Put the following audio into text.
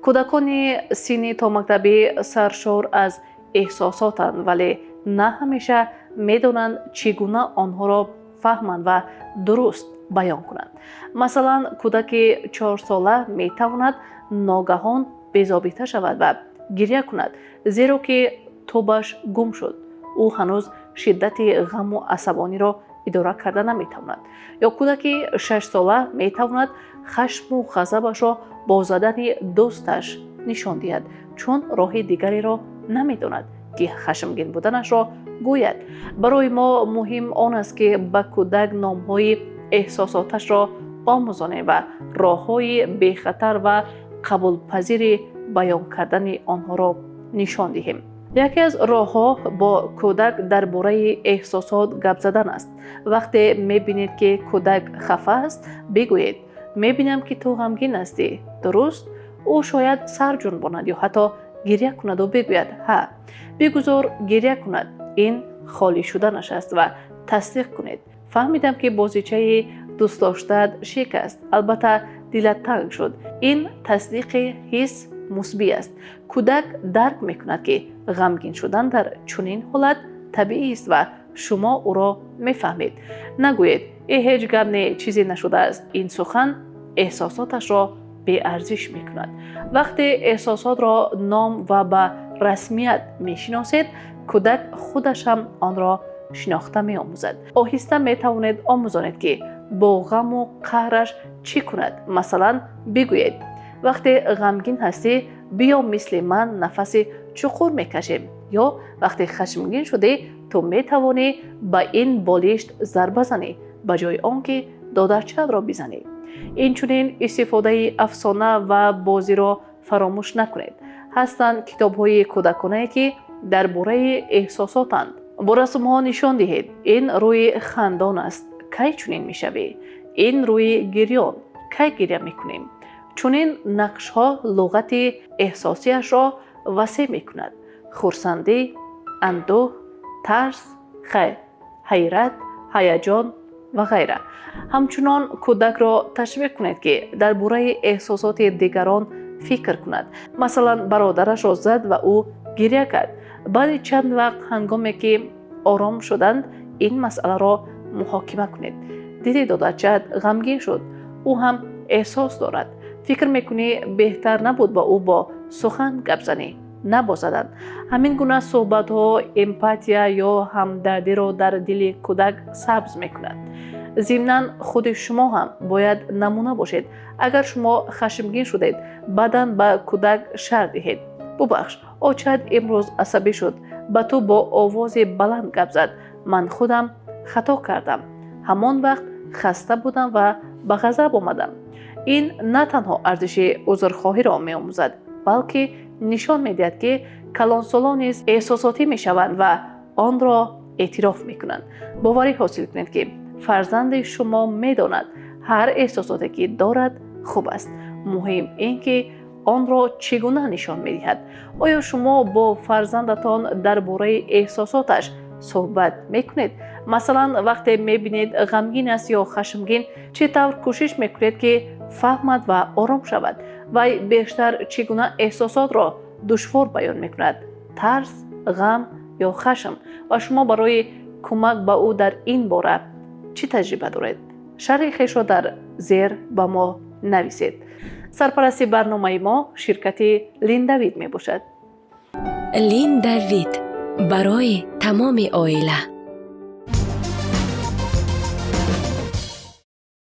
کودکان سنی تا مکتبی سرشار از احساساتند، ولی نه همیشه میدونند چگونه آنها را فهمند و درست بیان کنند. مثلا کودک 4 ساله میتواند ناگهان بی‌ضابطه شود و گریه کند زیرا که توبش گم شد. او هنوز شدت غم و عصبانی را اداره کرده نمیتواند. یا کودک 6 ساله میتواند خشم و غضبش را با زدن دوستش نشان دهد، چون راه دیگری را نمیداند که خشمگین بودنش را گوید. برای ما مهم آن است که به کودک نامهای احساساتش را آموزانیم و راههای بی‌خطر و قبول پذیر بیان کردن آنها را نشان دهیم. یکی از راه‌ها با کودک درباره احساسات گپ زدن است. وقتی می‌بینید که کودک خفه است، بگویید می‌بینم که تو غمگین هستی، درست؟ او شاید سر جنباند یا حتی گریه کند و بگوید ها. بگذار گریه کند، این خالی شدنش است و تصدیق کنید فهمیدم که بازیچه دوست داشته‌ات شکست، البته دلت تنگ شد. این تصدیق حس مثبت است. کودک درک میکند که غمگین شدن در چنین حالت طبیعی است و شما او را میفهمید. نگویید این هیچ گپ نه، چیزی نشده است. این سخن احساساتش را بی ارزش میکند. وقتی احساسات را نام و به رسمیت میشناسید، کودک خودش هم آن را شناخته میآموزد. آهسته میتوانید آموزانید که با غم و قهرش چی کند. مثلا بگویید وقتی غمگین هستی بیا مثل من نفس چقور میکشیم، یا وقتی خشمگین شده تو میتوانی به این بالشت ضربه زنی به جای آنکه دادرچه را بزنی. این چنین استفاده افسانه و بازی را فراموش نکنید. هستند کتاب‌های کودکانه که درباره احساساتند. با رسم‌ها نشان دهید این روی خندان است، کی چنین میشوی؟ این روی گریان، کی گریه میکنیم؟ چنین نقش‌ها لغت احساسیش را وسیع میکند. خرسندی، اندوه، ترس، خیر، حیرت، هیجان و غیره. همچنان کودک را تشویق کنید که درباره احساسات دیگران فکر کند. مثلا برادرش را زد و او گریه کرد. بعد چند وقت هنگامی که آرام شدند این مسئله را محاکمه کنید. دیدی دادرچه‌ات غمگین شد، او هم احساس دارد. فکر میکنی بهتر نبود با او با سخن گپ زنی، نه با زدن. همین گونه صحبت ها امپاتیا یا همدردی را در دل کودک سبز میکند. ضمناً خود شما هم باید نمونه باشید. اگر شما خشمگین شدید بعداً به کودک شرح دهید ببخش آچد امروز عصبی شد، به تو با آواز بلند گپ زد، من خودم خطا کردم، همان وقت خسته بودم و به غضب آمدم. این نه تنها ارزش عذرخواهی را می آموزد، بلکه نشان می دهد که کلانسالان نیز احساساتی می شوند و آن را اعتراف می کنند. باوری حاصل کنید که فرزند شما می داند هر احساساتی که دارد خوب است. مهم این که آن را چگونه نشان می دهد. آیا شما با فرزندتان درباره احساساتش صحبت می کنید؟ مثلا وقتی می بینید غمگین است یا خشمگین چطور کوشش می کنید که فهمد و آرام شود؟ و بیشتر چگونه احساسات را دشوار بیان می کند؟ ترس، غم یا خشم؟ و شما برای کمک به او در این باره چی تجربه دارید؟ شرح خویش را در زیر به ما نویسید. سرپرستی برنامه ما شرکت لیندوید می باشد. لیندوید برای تمام عائله.